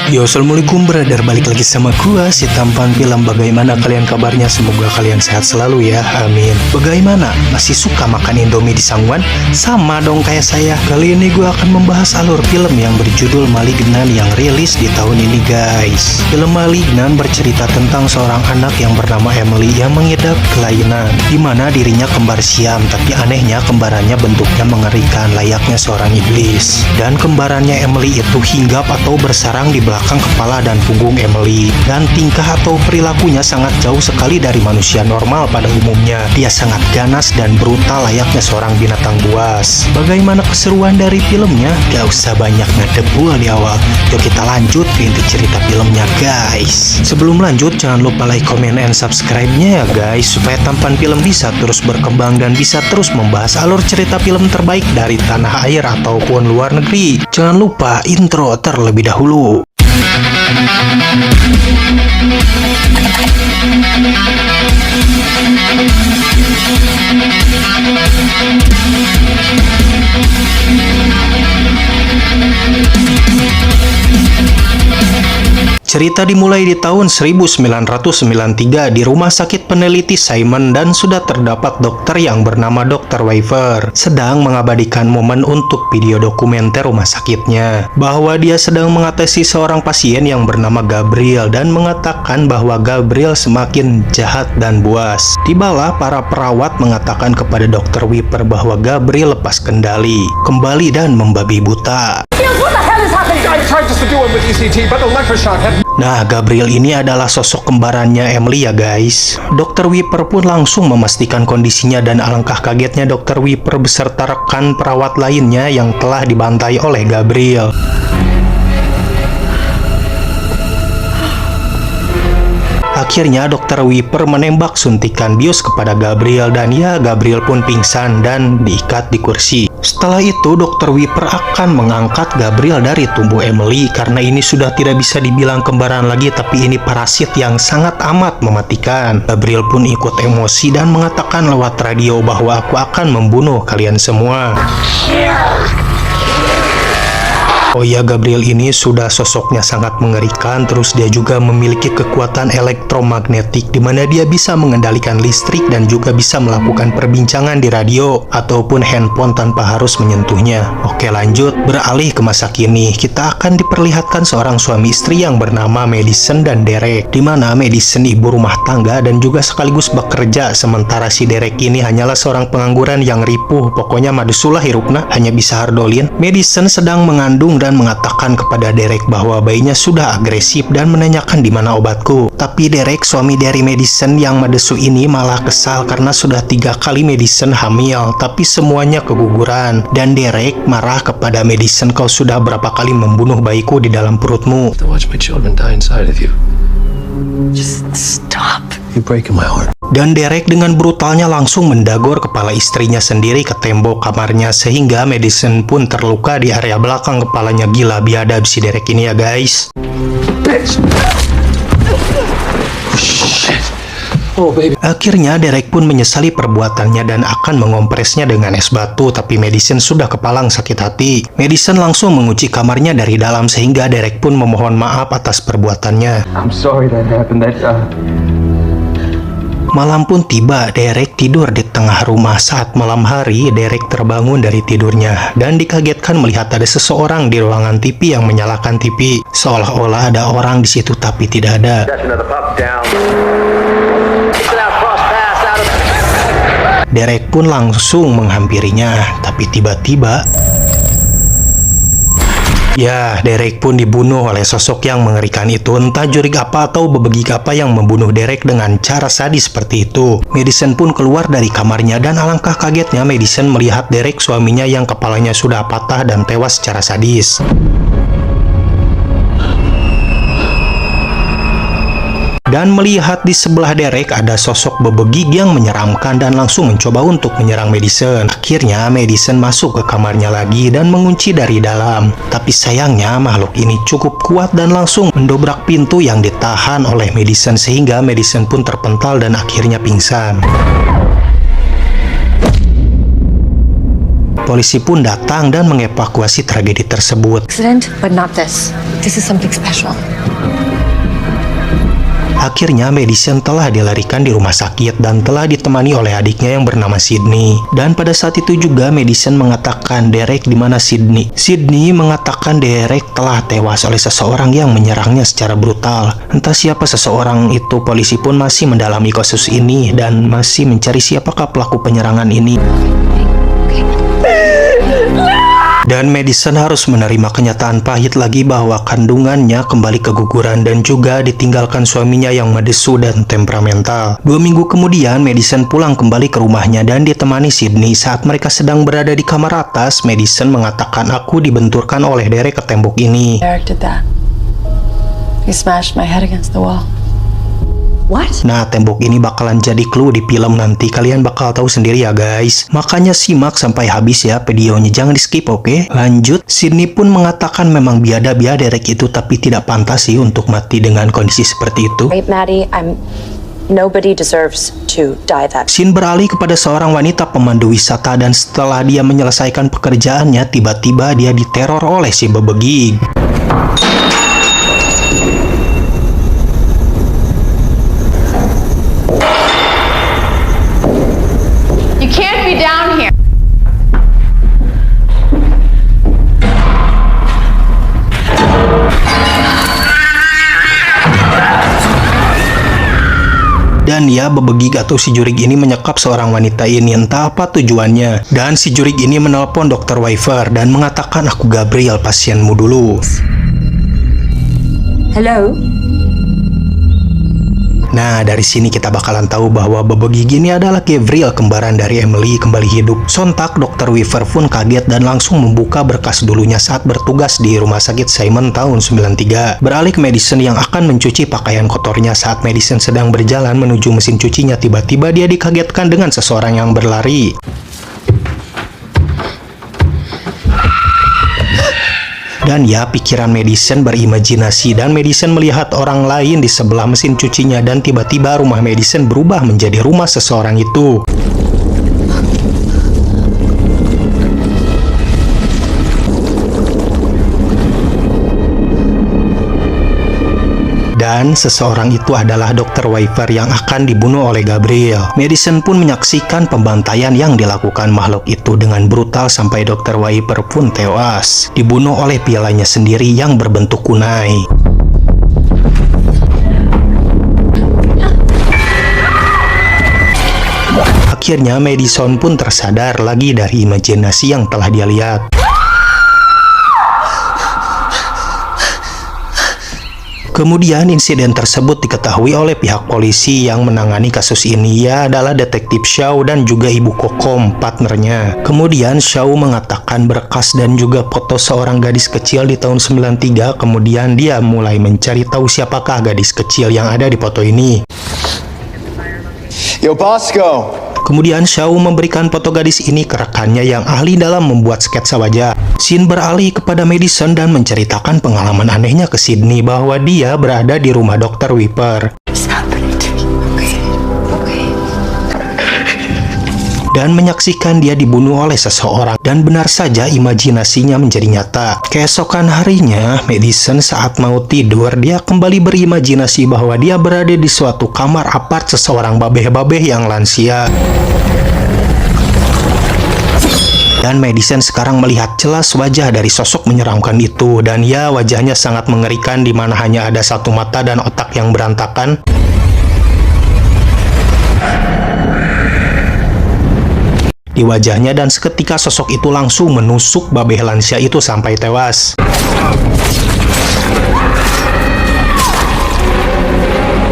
Yo, assalamualaikum brother, balik lagi sama gua si tampan film. Bagaimana kalian kabarnya? Semoga kalian sehat selalu ya, amin. Bagaimana? Masih suka makan Indomie di Sangwan? Sama dong kayak saya. Kali ini gua akan membahas alur film yang berjudul Malignan yang rilis di tahun ini guys. Film Malignan bercerita tentang seorang anak yang bernama Emily yang mengidap kelainan, dimana dirinya kembar siam, tapi anehnya kembarannya bentuknya mengerikan layaknya seorang iblis. Dan kembarannya Emily itu hinggap atau bersarang di belakang kepala dan punggung Emily, dan tingkah atau perilakunya sangat jauh sekali dari manusia normal pada umumnya. Dia sangat ganas dan brutal layaknya seorang binatang buas. Bagaimana keseruan dari filmnya? Gak usah banyak ngedebu di awal. Yuk kita lanjut ke inti cerita filmnya guys. Sebelum lanjut jangan lupa like, comment, and subscribe-nya ya guys, supaya tampan film bisa terus berkembang dan bisa terus membahas alur cerita film terbaik dari tanah air ataupun luar negeri. Jangan lupa intro terlebih dahulu. Cerita dimulai di tahun 1993 di rumah sakit peneliti Simon, dan sudah terdapat dokter yang bernama Dr. Weaver sedang mengabadikan momen untuk video dokumenter rumah sakitnya bahwa dia sedang mengatasi seorang pasien yang bernama Gabriel dan mengatakan bahwa Gabriel semakin jahat dan buas. Tibalah para perawat mengatakan kepada Dr. Weaver bahwa Gabriel lepas kendali, kembali dan membabi buta. Nah, Gabriel ini adalah sosok kembarannya Emily ya guys. Dr. Weaver pun langsung memastikan kondisinya, dan alangkah kagetnya Dr. Weaver beserta rekan perawat lainnya yang telah dibantai oleh Gabriel. Akhirnya Dr. Weaver menembak suntikan bius kepada Gabriel, dan ya Gabriel pun pingsan dan diikat di kursi. Setelah itu Dr. Weaver akan mengangkat Gabriel dari tubuh Emily karena ini sudah tidak bisa dibilang kembaran lagi, tapi ini parasit yang sangat amat mematikan. Gabriel pun ikut emosi dan mengatakan lewat radio bahwa aku akan membunuh kalian semua. Oh iya, Gabriel ini sudah sosoknya sangat mengerikan, terus dia juga memiliki kekuatan elektromagnetik di mana dia bisa mengendalikan listrik dan juga bisa melakukan perbincangan di radio ataupun handphone tanpa harus menyentuhnya. Oke lanjut, beralih ke masa kini. Kita akan diperlihatkan seorang suami istri yang bernama Madison dan Derek, di mana Madison ibu rumah tangga dan juga sekaligus bekerja, sementara si Derek ini hanyalah seorang pengangguran yang ripuh. Pokoknya madesulah hirupna, hanya bisa hardolin. Madison sedang mengandung dan mengatakan kepada Derek bahwa bayinya sudah agresif dan menanyakan di mana obatku. Tapi Derek, suami dari Madison yang madesu ini, malah kesal karena sudah 3 kali Madison hamil, tapi semuanya keguguran. Dan Derek marah kepada Madison, kau sudah berapa kali membunuh bayiku di dalam perutmu? Just stop. You're breaking my heart. Dan Derek dengan brutalnya langsung mendagor kepala istrinya sendiri ke tembok kamarnya, sehingga Madison pun terluka di area belakang kepalanya. Gila biadab si Derek ini ya guys. Oh, baby. Akhirnya Derek pun menyesali perbuatannya dan akan mengompresnya dengan es batu, tapi Madison sudah kepalang sakit hati. Madison langsung mengunci kamarnya dari dalam, sehingga Derek pun memohon maaf atas perbuatannya. I'm sorry that happened. Malam pun tiba, Derek tidur di tengah rumah. Saat malam hari, Derek terbangun dari tidurnya dan dikagetkan melihat ada seseorang di ruangan TV yang menyalakan TV. Seolah-olah ada orang di situ, tapi tidak ada. Derek pun langsung menghampirinya, tapi tiba-tiba ya, Derek pun dibunuh oleh sosok yang mengerikan itu. Entah jurig apa atau bebegik apa yang membunuh Derek dengan cara sadis seperti itu. Madison pun keluar dari kamarnya, dan alangkah kagetnya Madison melihat Derek, suaminya yang kepalanya sudah patah dan tewas secara sadis. Dan melihat di sebelah Derek ada sosok bebegik yang menyeramkan dan langsung mencoba untuk menyerang Madison. Akhirnya Madison masuk ke kamarnya lagi dan mengunci dari dalam. Tapi sayangnya makhluk ini cukup kuat dan langsung mendobrak pintu yang ditahan oleh Madison, sehingga Madison pun terpental dan akhirnya pingsan. Polisi pun datang dan mengevakuasi tragedi tersebut. Accident, but not this. This is something special. Akhirnya Madison telah dilarikan di rumah sakit dan telah ditemani oleh adiknya yang bernama Sydney. Dan pada saat itu juga Madison mengatakan, "Derek, di mana Sydney?" Sydney mengatakan Derek telah tewas oleh seseorang yang menyerangnya secara brutal. Entah siapa seseorang itu, polisi pun masih mendalami kasus ini dan masih mencari siapakah pelaku penyerangan ini. Dan Madison harus menerima kenyataan pahit lagi bahwa kandungannya kembali keguguran dan juga ditinggalkan suaminya yang medesu dan temperamental. 2 minggu kemudian, Madison pulang kembali ke rumahnya dan ditemani Sydney. Saat mereka sedang berada di kamar atas, Madison mengatakan, "Aku dibenturkan oleh Derek ke tembok ini." Derek did that. He smashed my head against the wall. What? Nah, tembok ini bakalan jadi clue di film nanti. Kalian bakal tahu sendiri ya guys. Makanya simak sampai habis ya videonya. Jangan di skip, oke? Lanjut, Sydney pun mengatakan memang biada-biada Derek itu, tapi tidak pantas sih untuk mati dengan kondisi seperti itu. Right, Maddie, nobody deserves to die that. Scene beralih kepada seorang wanita pemandu wisata dan setelah dia menyelesaikan pekerjaannya, tiba-tiba dia diteror oleh si bebegig. You can't be down here. Dan ya, bebegig atau si jurig ini menyekap seorang wanita ini, entah apa tujuannya. Dan si jurig ini menelpon Dr. Weaver dan mengatakan, "Aku Gabriel, pasienmu dulu." Hello? Nah, dari sini kita bakalan tahu bahwa bebegig ini adalah Gabriel, kembaran dari Emily, kembali hidup. Sontak, Dr. Weaver pun kaget dan langsung membuka berkas dulunya saat bertugas di rumah sakit Simon tahun 93. Beralih ke Madison yang akan mencuci pakaian kotornya. Saat Madison sedang berjalan menuju mesin cucinya, tiba-tiba dia dikagetkan dengan seseorang yang berlari. Dan ya, pikiran Madison berimajinasi dan Madison melihat orang lain di sebelah mesin cucinya dan tiba-tiba rumah Madison berubah menjadi rumah seseorang itu. Dan seseorang itu adalah Dr. Weaver yang akan dibunuh oleh Gabriel. Madison pun menyaksikan pembantaian yang dilakukan makhluk itu dengan brutal sampai Dr. Weaver pun tewas, dibunuh oleh pialanya sendiri yang berbentuk kunai. Akhirnya Madison pun tersadar lagi dari imajinasi yang telah dia lihat. Kemudian insiden tersebut diketahui oleh pihak polisi yang menangani kasus ini, ya adalah detektif Shaw dan juga ibu Kokom, partnernya. Kemudian Shaw mengatakan berkas dan juga foto seorang gadis kecil di tahun 93, kemudian dia mulai mencari tahu siapakah gadis kecil yang ada di foto ini. Yo, Bosco! Kemudian Shaw memberikan foto gadis ini ke rekannya yang ahli dalam membuat sketsa wajah. Scene beralih kepada Madison dan menceritakan pengalaman anehnya ke Sydney bahwa dia berada di rumah Dr. Weaver. What's happening to me? Okay. Dan menyaksikan dia dibunuh oleh seseorang. Dan benar saja imajinasinya menjadi nyata. Keesokan harinya, Madison saat mau tidur, dia kembali berimajinasi bahwa dia berada di suatu kamar apart seseorang babeh-babeh yang lansia. Dan Madison sekarang melihat jelas wajah dari sosok menyeramkan itu. Dan ya, wajahnya sangat mengerikan di mana hanya ada satu mata dan otak yang berantakan. Di wajahnya, dan seketika sosok itu langsung menusuk babeh lansia itu sampai tewas.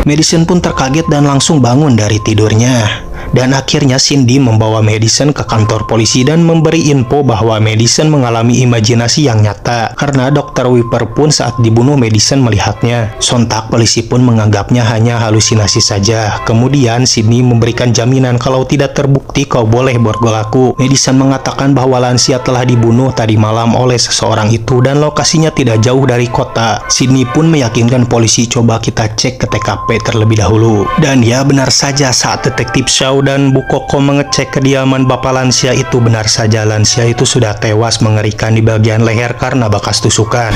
Madison pun terkaget dan langsung bangun dari tidurnya. Dan akhirnya Cindy membawa Madison ke kantor polisi dan memberi info bahwa Madison mengalami imajinasi yang nyata karena Dr. Weaver pun saat dibunuh Madison melihatnya. Sontak polisi pun menganggapnya hanya halusinasi saja. Kemudian Cindy memberikan jaminan kalau tidak terbukti kau boleh borgol aku. Madison mengatakan bahwa lansia telah dibunuh tadi malam oleh seseorang itu dan lokasinya tidak jauh dari kota. Cindy pun meyakinkan polisi coba kita cek ke TKP terlebih dahulu. Dan ya, benar saja saat detektif Shaw dan Bu Koko mengecek kediaman Bapak lansia itu, benar saja lansia itu sudah tewas mengerikan di bagian leher karena bekas tusukan.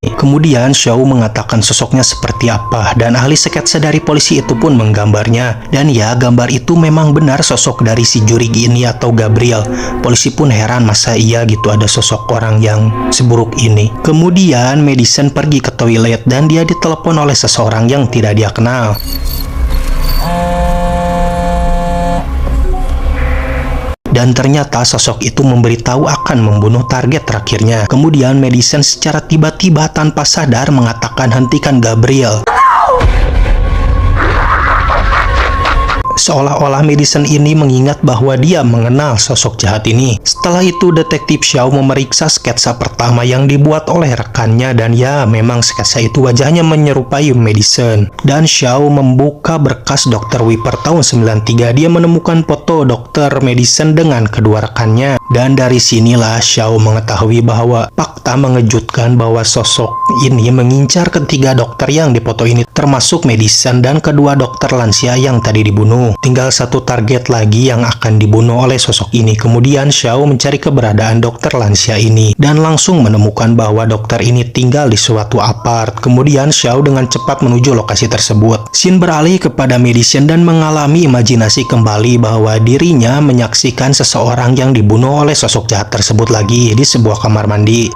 Kemudian Xiao mengatakan sosoknya seperti apa, dan ahli sketsa dari polisi itu pun menggambarnya. Dan ya, gambar itu memang benar sosok dari si jurigi ini atau Gabriel. Polisi pun heran, masa iya gitu ada sosok orang yang seburuk ini. Kemudian Madison pergi ke toilet dan dia ditelepon oleh seseorang yang tidak dia kenal. Dan ternyata sosok itu memberitahu akan membunuh target terakhirnya. Kemudian Madison secara tiba-tiba tanpa sadar mengatakan hentikan Gabriel. Seolah-olah Madison ini mengingat bahwa dia mengenal sosok jahat ini. Setelah itu detektif Xiao memeriksa sketsa pertama yang dibuat oleh rekannya, dan ya memang sketsa itu wajahnya menyerupai Madison. Dan Xiao membuka berkas Dr. Wiper tahun 93. Dia menemukan foto Dr. Madison dengan kedua rekannya. Dan dari sinilah Xiao mengetahui bahwa fakta mengejutkan bahwa sosok ini mengincar ketiga dokter yang dipoto ini, termasuk Madison dan kedua dokter lansia yang tadi dibunuh. Tinggal satu target lagi yang akan dibunuh oleh sosok ini. Kemudian Xiao mencari keberadaan dokter lansia ini dan langsung menemukan bahwa dokter ini tinggal di suatu apart. Kemudian Xiao dengan cepat menuju lokasi tersebut. Scene beralih kepada Madison dan mengalami imajinasi kembali bahwa dirinya menyaksikan seseorang yang dibunuh oleh sosok jahat tersebut lagi di sebuah kamar mandi.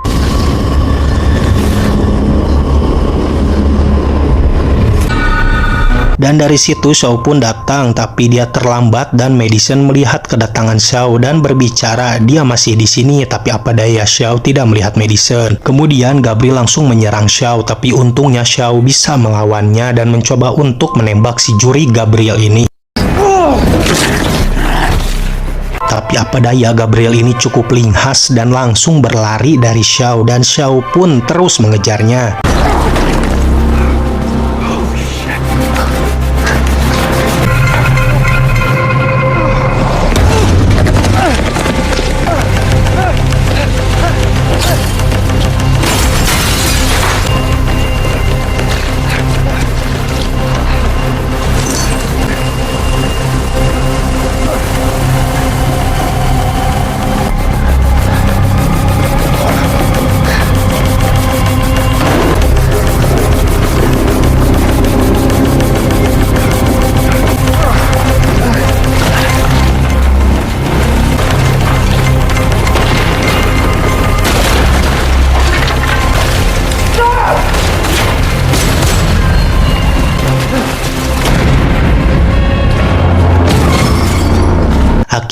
Dan dari situ Xiao pun datang, tapi dia terlambat dan Madison melihat kedatangan Xiao dan berbicara, dia masih di sini, tapi apa daya Xiao tidak melihat Madison. Kemudian Gabriel langsung menyerang Xiao, tapi untungnya Xiao bisa melawannya dan mencoba untuk menembak si juri Gabriel ini. Tapi apa daya Gabriel ini cukup linghas dan langsung berlari dari Xiao, dan Xiao pun terus mengejarnya.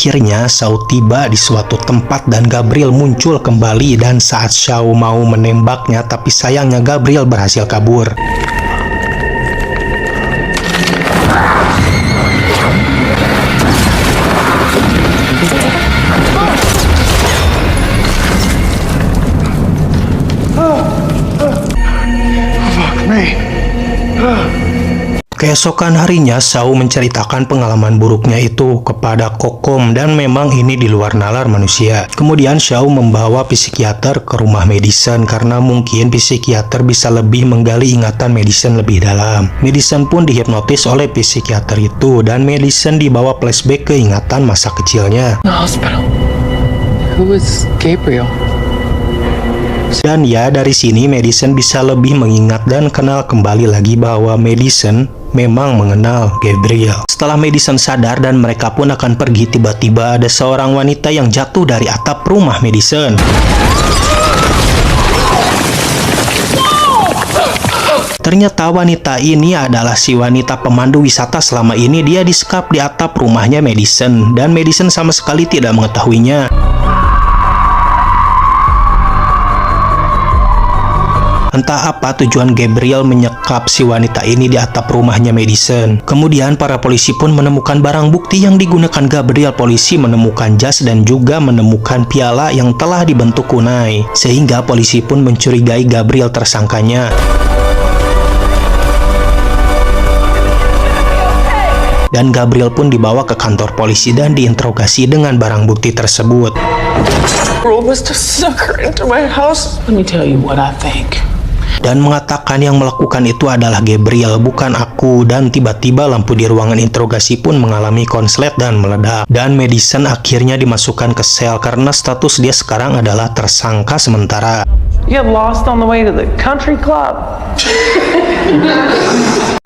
Akhirnya Xiao tiba di suatu tempat dan Gabriel muncul kembali, dan saat Xiao mau menembaknya, tapi sayangnya Gabriel berhasil kabur. Keesokan harinya, Xiao menceritakan pengalaman buruknya itu kepada Kokom, dan memang ini di luar nalar manusia. Kemudian Xiao membawa psikiater ke rumah Madison karena mungkin psikiater bisa lebih menggali ingatan Madison lebih dalam. Madison pun dihipnotis oleh psikiater itu, dan Madison dibawa flashback ke ingatan masa kecilnya. The hospital. Who was Gabriel? Dan ya, dari sini Madison bisa lebih mengingat dan kenal kembali lagi bahwa Madison memang mengenal Gabriel. Setelah Madison sadar dan mereka pun akan pergi, tiba-tiba ada seorang wanita yang jatuh dari atap rumah Madison. Ternyata wanita ini adalah si wanita pemandu wisata selama ini. Dia disekap di atap rumahnya Madison, dan Madison sama sekali tidak mengetahuinya. Entah apa tujuan Gabriel menyekap si wanita ini di atap rumahnya Madison. Kemudian para polisi pun menemukan barang bukti yang digunakan Gabriel. Polisi menemukan jas dan juga menemukan piala yang telah dibentuk kunai, sehingga polisi pun mencurigai Gabriel tersangkanya. Dan Gabriel pun dibawa ke kantor polisi dan diinterogasi dengan barang bukti tersebut. Rule was to suck her into my house. Let me tell you what I think. dan mengatakan yang melakukan itu adalah Gabriel, bukan aku. Dan tiba-tiba lampu di ruangan interogasi pun mengalami konslet dan meledak. Dan Madison akhirnya dimasukkan ke sel karena status dia sekarang adalah tersangka sementara. You get lost on the way to the country club.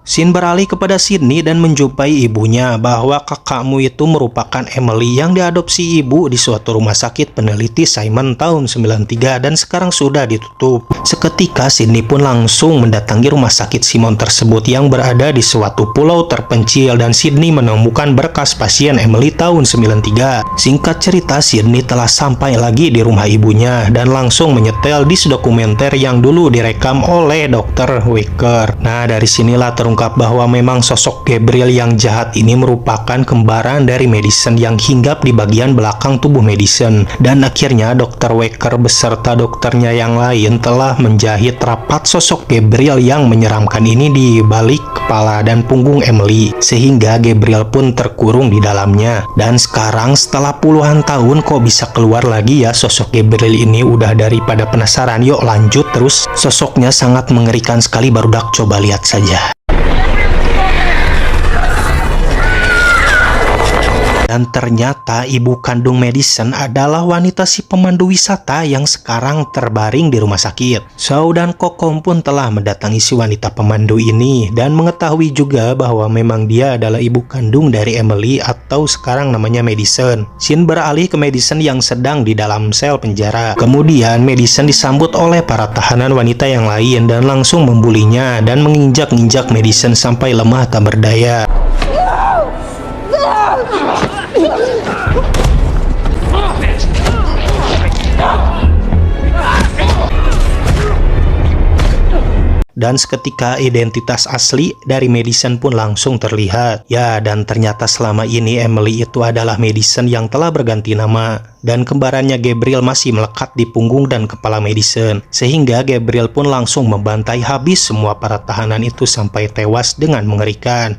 Scene beralih kepada Sydney dan menjumpai ibunya bahwa kakakmu itu merupakan Emily yang diadopsi ibu di suatu rumah sakit peneliti Simon tahun 93 dan sekarang sudah ditutup. Seketika Sydney pun langsung mendatangi rumah sakit Simon tersebut yang berada di suatu pulau terpencil dan Sydney menemukan berkas pasien Emily tahun 93. Singkat cerita, Sydney telah sampai lagi di rumah ibunya dan langsung menyetel di dokumenter yang dulu direkam oleh Dr. Wecker. Nah, dari sinilah terungkap bahwa memang sosok Gabriel yang jahat ini merupakan kembaran dari Madison yang hinggap di bagian belakang tubuh Madison. Dan akhirnya Dr. Wecker beserta dokternya yang lain telah menjahit rapat sosok Gabriel yang menyeramkan ini di balik kepala dan punggung Emily, sehingga Gabriel pun terkurung di dalamnya. Dan sekarang setelah puluhan tahun kok bisa keluar lagi ya sosok Gabriel ini? Udah daripada penasaran, yuk lanjut terus. Sosoknya sangat mengerikan sekali barudak, coba lihat saja. Dan ternyata ibu kandung Madison adalah wanita si pemandu wisata yang sekarang terbaring di rumah sakit. Shaw dan Kokom pun telah mendatangi si wanita pemandu ini dan mengetahui juga bahwa memang dia adalah ibu kandung dari Emily atau sekarang namanya Madison. Scene beralih ke Madison yang sedang di dalam sel penjara. Kemudian Madison disambut oleh para tahanan wanita yang lain dan langsung membulinya dan menginjak-injak Madison sampai lemah tak berdaya. Dan seketika identitas asli dari Madison pun langsung terlihat. Ya, dan ternyata selama ini Emily itu adalah Madison yang telah berganti nama. Dan kembarannya Gabriel masih melekat di punggung dan kepala Madison. Sehingga Gabriel pun langsung membantai habis semua para tahanan itu sampai tewas dengan mengerikan.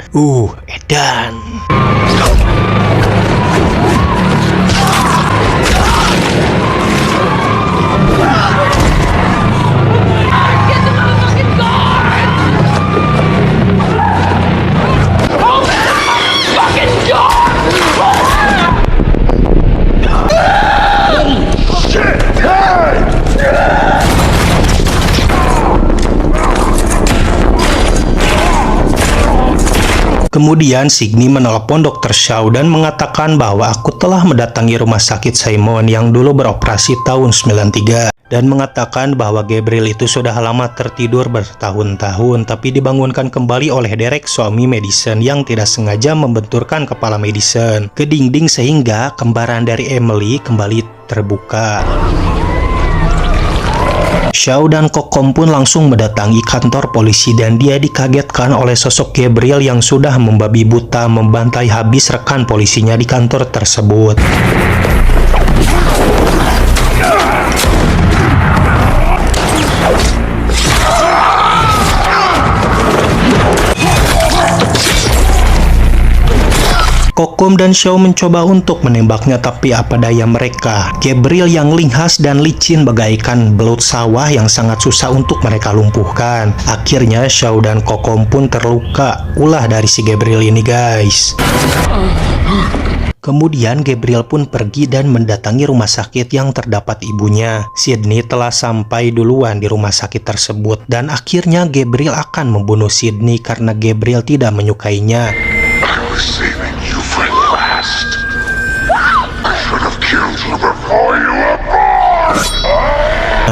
Edan. Kemudian Sydney menelepon Dr. Shaw dan mengatakan bahwa aku telah mendatangi rumah sakit Simon yang dulu beroperasi tahun 93 dan mengatakan bahwa Gabriel itu sudah lama tertidur bertahun-tahun tapi dibangunkan kembali oleh Derek, suami Madison, yang tidak sengaja membenturkan kepala Madison ke dinding sehingga kembaran dari Emily kembali terbuka. Shaw dan Kokom pun langsung mendatangi kantor polisi dan dia dikagetkan oleh sosok Gabriel yang sudah membabi buta membantai habis rekan polisinya di kantor tersebut. Kokom dan Shaw mencoba untuk menembaknya tapi apa daya mereka. Gabriel yang linghas dan licin bagaikan belut sawah yang sangat susah untuk mereka lumpuhkan. Akhirnya Shaw dan Kokom pun terluka ulah dari si Gabriel ini, guys. Kemudian Gabriel pun pergi dan mendatangi rumah sakit yang terdapat ibunya. Sydney telah sampai duluan di rumah sakit tersebut dan akhirnya Gabriel akan membunuh Sydney karena Gabriel tidak menyukainya.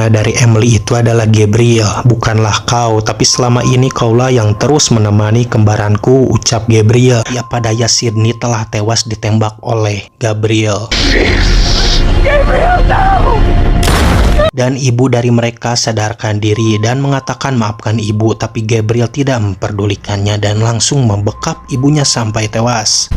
Dari Emily itu adalah Gabriel, bukanlah kau, tapi selama ini kaulah yang terus menemani kembaranku, ucap Gabriel. Ya, pada daya Sydney telah tewas ditembak oleh Gabriel. Dan ibu dari mereka sadarkan diri dan mengatakan maafkan ibu, tapi Gabriel tidak memperdulikannya dan langsung membekap ibunya sampai tewas.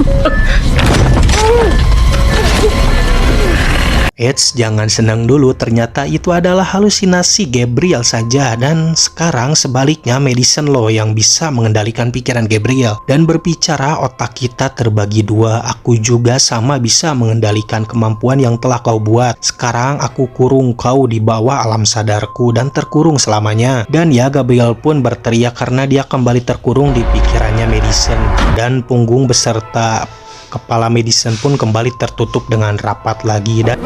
Eits, jangan senang dulu, ternyata itu adalah halusinasi Gabriel saja. Dan sekarang sebaliknya Madison loh yang bisa mengendalikan pikiran Gabriel. Dan berbicara otak kita terbagi dua, aku juga sama bisa mengendalikan kemampuan yang telah kau buat. Sekarang aku kurung kau di bawah alam sadarku dan terkurung selamanya. Dan ya, Gabriel pun berteriak karena dia kembali terkurung di pikirannya Madison. Dan punggung beserta kepala Madison pun kembali tertutup dengan rapat lagi. Dan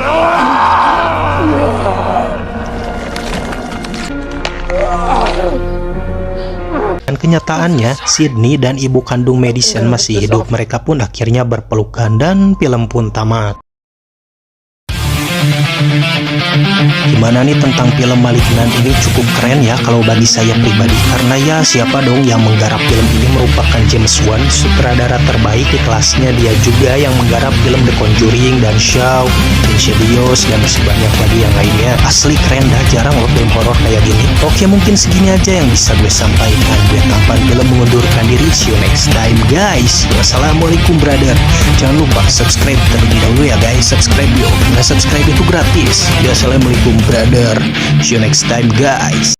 kenyataannya, Sydney dan ibu kandung Madison masih hidup. Mereka pun akhirnya berpelukan dan film pun tamat. Gimana nih tentang film Malignant ini? Cukup keren ya kalau bagi saya pribadi, karena ya siapa dong yang menggarap film ini merupakan James Wan, sutradara terbaik di kelasnya. Dia juga yang menggarap film The Conjuring dan Saw, Insidious, dan masih banyak lagi yang lainnya. Asli keren dah, jarang loh film horor kayak gini. Oke, mungkin segini aja yang bisa gue sampaikan. Gue Tampan Film mengundurkan diri. See you next time guys. Wassalamualaikum brother. Jangan lupa subscribe terlebih dahulu ya guys. Subscribe yuk, karena subscribe itu gratis. Assalamualaikum brother. See you next time guys.